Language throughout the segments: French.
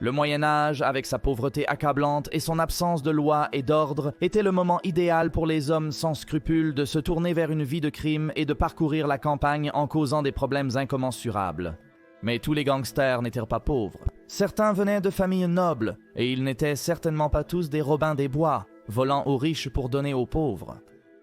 Le Moyen-Âge, avec sa pauvreté accablante et son absence de loi et d'ordre, était le moment idéal pour les hommes sans scrupules de se tourner vers une vie de crime et de parcourir la campagne en causant des problèmes incommensurables. Mais tous les gangsters n'étaient pas pauvres. Certains venaient de familles nobles, et ils n'étaient certainement pas tous des Robins des Bois, volant aux riches pour donner aux pauvres.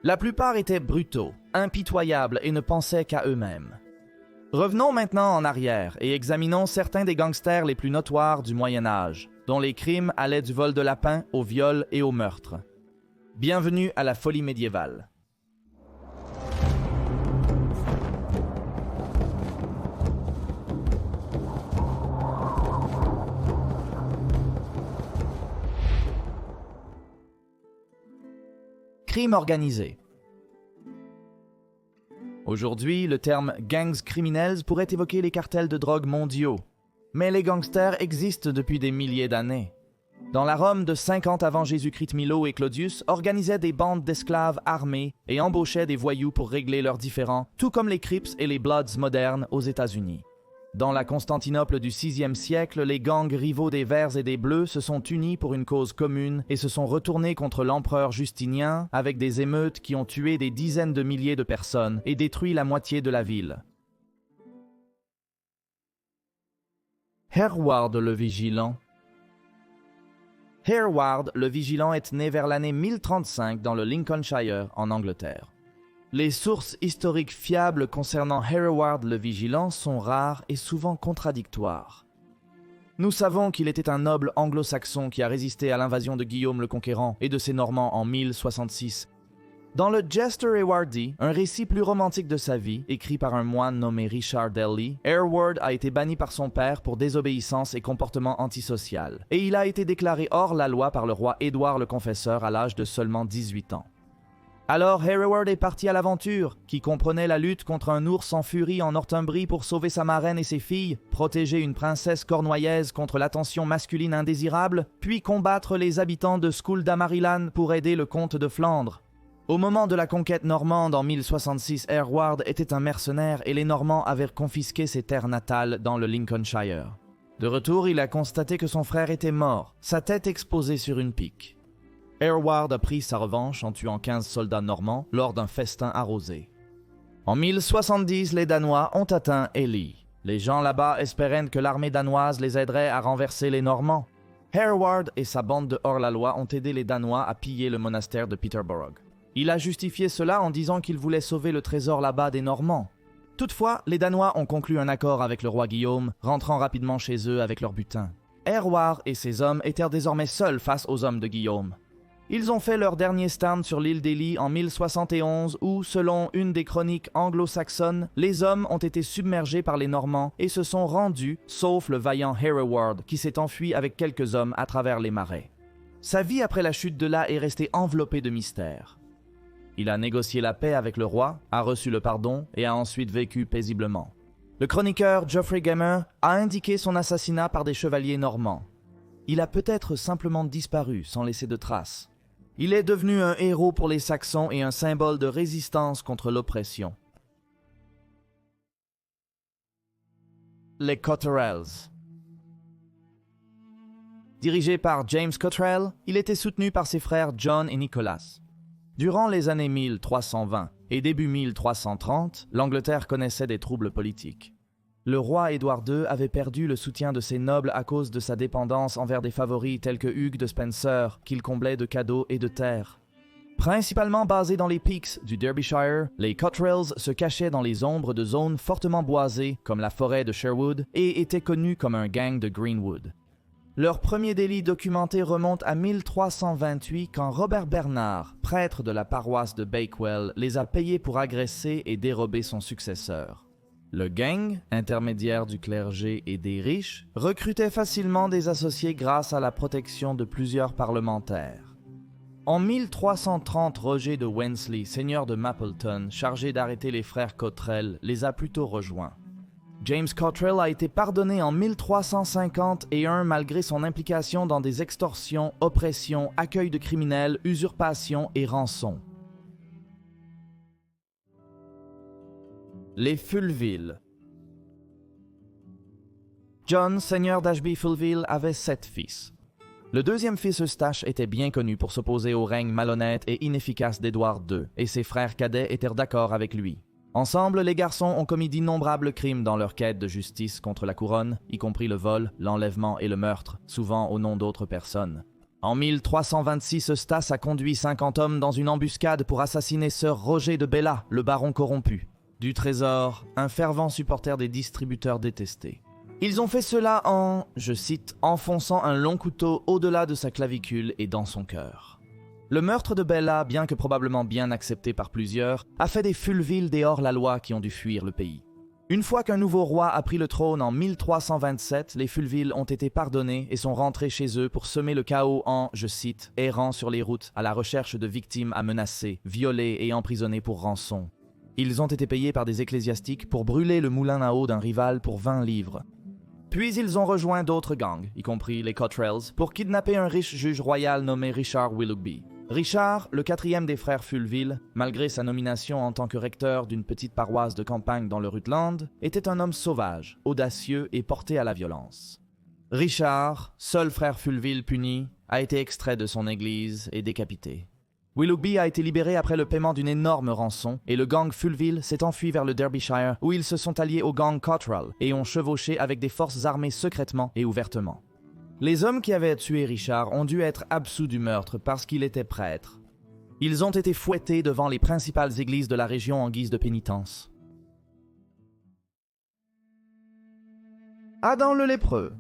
La plupart étaient brutaux, impitoyables et ne pensaient qu'à eux-mêmes. Revenons maintenant en arrière et examinons certains des gangsters les plus notoires du Moyen-Âge, dont les crimes allaient du vol de lapins au viol et au meurtre. Bienvenue à la folie médiévale. Crime organisé. Aujourd'hui, le terme « gangs criminels » pourrait évoquer les cartels de drogue mondiaux. Mais les gangsters existent depuis des milliers d'années. Dans la Rome de 50 avant Jésus-Christ, Milo et Claudius organisaient des bandes d'esclaves armés et embauchaient des voyous pour régler leurs différends, tout comme les Crips et les Bloods modernes aux États-Unis. Dans la Constantinople du VIe siècle, les gangs rivaux des Verts et des Bleus se sont unis pour une cause commune et se sont retournés contre l'empereur Justinien avec des émeutes qui ont tué des dizaines de milliers de personnes et détruit la moitié de la ville. Hereward le Vigilant. Hereward le Vigilant est né vers l'année 1035 dans le Lincolnshire, en Angleterre. Les sources historiques fiables concernant Hereward le Vigilant sont rares et souvent contradictoires. Nous savons qu'il était un noble anglo-saxon qui a résisté à l'invasion de Guillaume le Conquérant et de ses Normands en 1066. Dans le Jester Ewardi, un récit plus romantique de sa vie, écrit par un moine nommé Richard Delly, Hereward a été banni par son père pour désobéissance et comportement antisocial, et il a été déclaré hors la loi par le roi Édouard le Confesseur à l'âge de seulement 18 ans. Alors Hereward est parti à l'aventure, qui comprenait la lutte contre un ours en furie en Northumbrie pour sauver sa marraine et ses filles, protéger une princesse cornouaillaise contre l'attention masculine indésirable, puis combattre les habitants de Skúldamarilan pour aider le comte de Flandre. Au moment de la conquête normande en 1066, Hereward était un mercenaire et les Normands avaient confisqué ses terres natales dans le Lincolnshire. De retour, il a constaté que son frère était mort, sa tête exposée sur une pique. Hereward a pris sa revanche en tuant 15 soldats normands lors d'un festin arrosé. En 1070, les Danois ont atteint Ely. Les gens là-bas espéraient que l'armée danoise les aiderait à renverser les Normands. Hereward et sa bande de hors-la-loi ont aidé les Danois à piller le monastère de Peterborough. Il a justifié cela en disant qu'il voulait sauver le trésor là-bas des Normands. Toutefois, les Danois ont conclu un accord avec le roi Guillaume, rentrant rapidement chez eux avec leur butin. Hereward et ses hommes étaient désormais seuls face aux hommes de Guillaume. Ils ont fait leur dernier stand sur l'île d'Ely en 1071 où, selon une des chroniques anglo-saxonnes, les hommes ont été submergés par les Normands et se sont rendus, sauf le vaillant Hereward qui s'est enfui avec quelques hommes à travers les marais. Sa vie après la chute de là est restée enveloppée de mystères. Il a négocié la paix avec le roi, a reçu le pardon et a ensuite vécu paisiblement. Le chroniqueur Geoffrey Gamer a indiqué son assassinat par des chevaliers normands. Il a peut-être simplement disparu sans laisser de traces. Il est devenu un héros pour les Saxons et un symbole de résistance contre l'oppression. Les Cotterells. Dirigé par James Cotterell, il était soutenu par ses frères John et Nicholas. Durant les années 1320 et début 1330, l'Angleterre connaissait des troubles politiques. Le roi Édouard II avait perdu le soutien de ses nobles à cause de sa dépendance envers des favoris tels que Hugues de Spencer, qu'il comblait de cadeaux et de terres. Principalement basés dans les Peaks du Derbyshire, les Cotterells se cachaient dans les ombres de zones fortement boisées, comme la forêt de Sherwood, et étaient connus comme un gang de Greenwood. Leur premier délit documenté remonte à 1328 quand Robert Bernard, prêtre de la paroisse de Bakewell, les a payés pour agresser et dérober son successeur. Le gang, intermédiaire du clergé et des riches, recrutait facilement des associés grâce à la protection de plusieurs parlementaires. En 1330, Roger de Wensley, seigneur de Mapleton, chargé d'arrêter les frères Cotterell, les a plutôt rejoints. James Cotterell a été pardonné en 1351 malgré son implication dans des extorsions, oppressions, accueil de criminels, usurpations et rançons. Les Fulville. John, seigneur d'Ashby-Fulville, avait 7 fils. Le deuxième fils Eustache était bien connu pour s'opposer au règne malhonnête et inefficace d'Édouard II, et ses frères cadets étaient d'accord avec lui. Ensemble, les garçons ont commis d'innombrables crimes dans leur quête de justice contre la couronne, y compris le vol, l'enlèvement et le meurtre, souvent au nom d'autres personnes. En 1326, Eustache a conduit 50 hommes dans une embuscade pour assassiner Sir Roger de Bella, le baron corrompu. Du Trésor, un fervent supporter des distributeurs détestés. Ils ont fait cela en, je cite, enfonçant un long couteau au-delà de sa clavicule et dans son cœur. Le meurtre de Bella, bien que probablement bien accepté par plusieurs, a fait des Fulville des hors-la-loi qui ont dû fuir le pays. Une fois qu'un nouveau roi a pris le trône en 1327, les Fulville ont été pardonnés et sont rentrés chez eux pour semer le chaos en, je cite, errant sur les routes à la recherche de victimes à menacer, violer et emprisonner pour rançon. Ils ont été payés par des ecclésiastiques pour brûler le moulin à eau d'un rival pour 20 livres. Puis ils ont rejoint d'autres gangs, y compris les Cotterells, pour kidnapper un riche juge royal nommé Richard Willoughby. Richard, le 4e des frères Fulville, malgré sa nomination en tant que recteur d'une petite paroisse de campagne dans le Rutland, était un homme sauvage, audacieux et porté à la violence. Richard, seul frère Fulville puni, a été extrait de son église et décapité. Willoughby a été libéré après le paiement d'une énorme rançon et le gang Fulville s'est enfui vers le Derbyshire où ils se sont alliés au gang Cotterell et ont chevauché avec des forces armées secrètement et ouvertement. Les hommes qui avaient tué Richard ont dû être absous du meurtre parce qu'il était prêtre. Ils ont été fouettés devant les principales églises de la région en guise de pénitence. Adam le lépreux.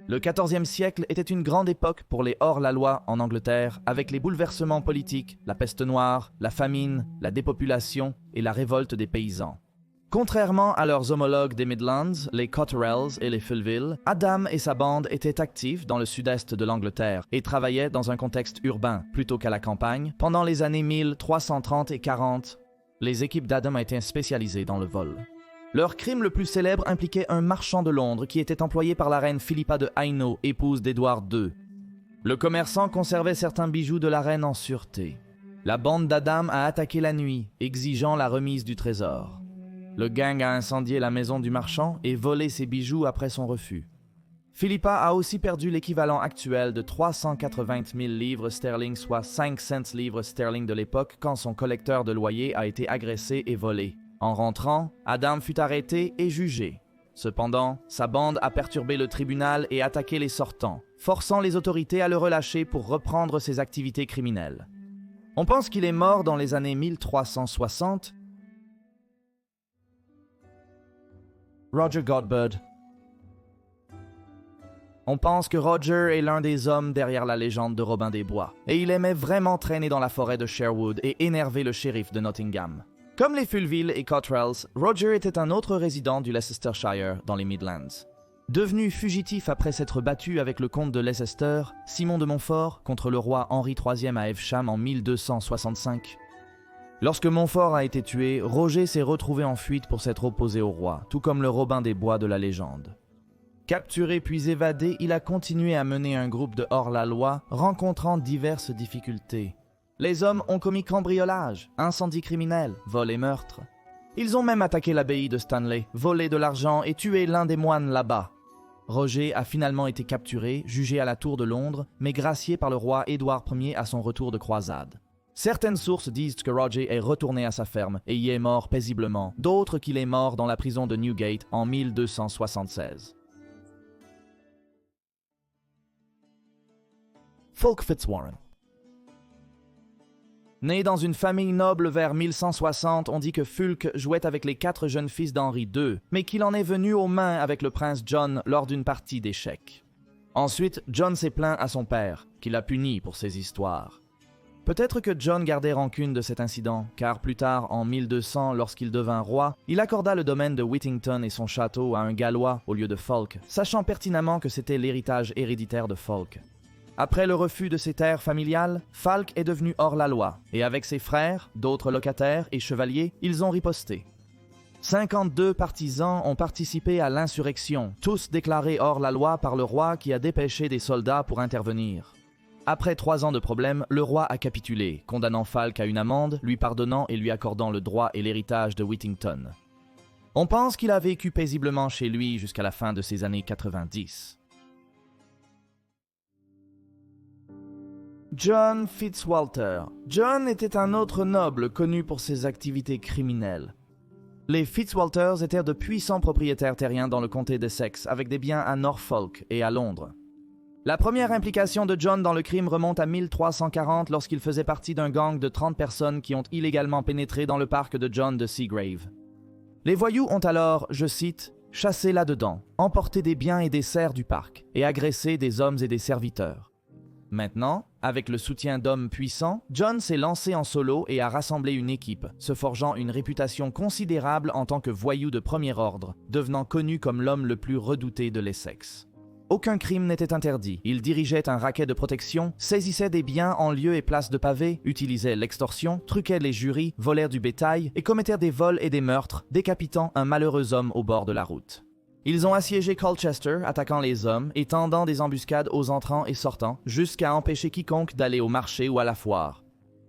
Le XIVe siècle était une grande époque pour les hors-la-loi en Angleterre, avec les bouleversements politiques, la peste noire, la famine, la dépopulation et la révolte des paysans. Contrairement à leurs homologues des Midlands, les Cotterells et les Fulville, Adam et sa bande étaient actifs dans le sud-est de l'Angleterre et travaillaient dans un contexte urbain plutôt qu'à la campagne. Pendant les années 1330 et 40, les équipes d'Adam étaient spécialisées dans le vol. Leur crime le plus célèbre impliquait un marchand de Londres qui était employé par la reine Philippa de Hainaut, épouse d'Édouard II. Le commerçant conservait certains bijoux de la reine en sûreté. La bande d'Adam a attaqué la nuit, exigeant la remise du trésor. Le gang a incendié la maison du marchand et volé ses bijoux après son refus. Philippa a aussi perdu l'équivalent actuel de 380 000 livres sterling, soit 500 livres sterling de l'époque, quand son collecteur de loyer a été agressé et volé. En rentrant, Adam fut arrêté et jugé. Cependant, sa bande a perturbé le tribunal et attaqué les sortants, forçant les autorités à le relâcher pour reprendre ses activités criminelles. On pense qu'il est mort dans les années 1360. Roger Godberd. On pense que Roger est l'un des hommes derrière la légende de Robin des Bois, et il aimait vraiment traîner dans la forêt de Sherwood et énerver le shérif de Nottingham. Comme les Fulville et Cotterells, Roger était un autre résident du Leicestershire dans les Midlands. Devenu fugitif après s'être battu avec le comte de Leicester, Simon de Montfort, contre le roi Henri III à Evesham en 1265. Lorsque Montfort a été tué, Roger s'est retrouvé en fuite pour s'être opposé au roi, tout comme le Robin des Bois de la légende. Capturé puis évadé, il a continué à mener un groupe de hors-la-loi, rencontrant diverses difficultés. Les hommes ont commis cambriolage, incendie criminel, vol et meurtre. Ils ont même attaqué l'abbaye de Stanley, volé de l'argent et tué l'un des moines là-bas. Roger a finalement été capturé, jugé à la Tour de Londres, mais gracié par le roi Édouard Ier à son retour de croisade. Certaines sources disent que Roger est retourné à sa ferme et y est mort paisiblement, d'autres qu'il est mort dans la prison de Newgate en 1276. Fulk Fitzwarren. Né dans une famille noble vers 1160, on dit que Fulk jouait avec les 4 jeunes fils d'Henri II, mais qu'il en est venu aux mains avec le prince John lors d'une partie d'échecs. Ensuite, John s'est plaint à son père, qui l'a puni pour ses histoires. Peut-être que John gardait rancune de cet incident, car plus tard, en 1200, lorsqu'il devint roi, il accorda le domaine de Whittington et son château à un Gallois au lieu de Fulk, sachant pertinemment que c'était l'héritage héréditaire de Fulk. Après le refus de ses terres familiales, Falk est devenu hors-la-loi, et avec ses frères, d'autres locataires et chevaliers, ils ont riposté. 52 partisans ont participé à l'insurrection, tous déclarés hors-la-loi par le roi qui a dépêché des soldats pour intervenir. Après 3 ans de problèmes, le roi a capitulé, condamnant Falk à une amende, lui pardonnant et lui accordant le droit et l'héritage de Whittington. On pense qu'il a vécu paisiblement chez lui jusqu'à la fin de ses années 90. John Fitzwalter. John était un autre noble connu pour ses activités criminelles. Les Fitzwalters étaient de puissants propriétaires terriens dans le comté d'Essex, avec des biens à Norfolk et à Londres. La première implication de John dans le crime remonte à 1340 lorsqu'il faisait partie d'un gang de 30 personnes qui ont illégalement pénétré dans le parc de John de Seagrave. Les voyous ont alors, je cite, « chassé là-dedans, emporté des biens et des serfs du parc, et agressé des hommes et des serviteurs. » Maintenant, avec le soutien d'hommes puissants, John s'est lancé en solo et a rassemblé une équipe, se forgeant une réputation considérable en tant que voyou de premier ordre, devenant connu comme l'homme le plus redouté de l'Essex. Aucun crime n'était interdit. Il dirigeait un racket de protection, saisissait des biens en lieu et place de pavés, utilisait l'extorsion, truquait les jurys, volait du bétail et commettait des vols et des meurtres, décapitant un malheureux homme au bord de la route. Ils ont assiégé Colchester, attaquant les hommes et tendant des embuscades aux entrants et sortants, jusqu'à empêcher quiconque d'aller au marché ou à la foire.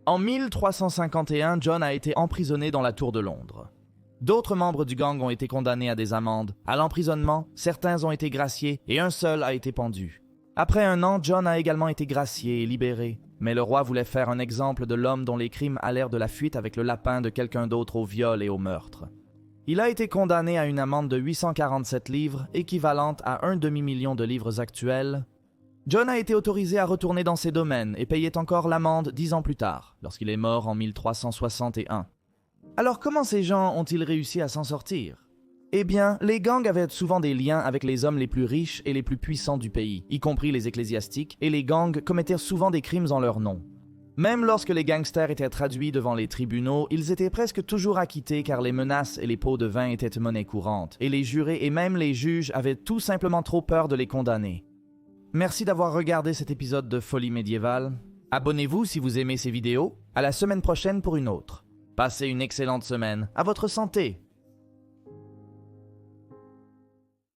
En 1351, John a été emprisonné dans la Tour de Londres. D'autres membres du gang ont été condamnés à des amendes, à l'emprisonnement, certains ont été graciés et un seul a été pendu. Après 1 an, John a également été gracié et libéré, mais le roi voulait faire un exemple de l'homme dont les crimes allèrent de la fuite avec le lapin de quelqu'un d'autre au viol et au meurtre. Il a été condamné à une amende de 847 livres, équivalente à 1 demi-million de livres actuels. John a été autorisé à retourner dans ses domaines et payait encore l'amende 10 ans plus tard, lorsqu'il est mort en 1361. Alors comment ces gens ont-ils réussi à s'en sortir? Eh bien, les gangs avaient souvent des liens avec les hommes les plus riches et les plus puissants du pays, y compris les ecclésiastiques, et les gangs commettaient souvent des crimes en leur nom. Même lorsque les gangsters étaient traduits devant les tribunaux, ils étaient presque toujours acquittés car les menaces et les pots de vin étaient monnaie courante, et les jurés et même les juges avaient tout simplement trop peur de les condamner. Merci d'avoir regardé cet épisode de Folie médiévale. Abonnez-vous si vous aimez ces vidéos. À la semaine prochaine pour une autre. Passez une excellente semaine. À votre santé!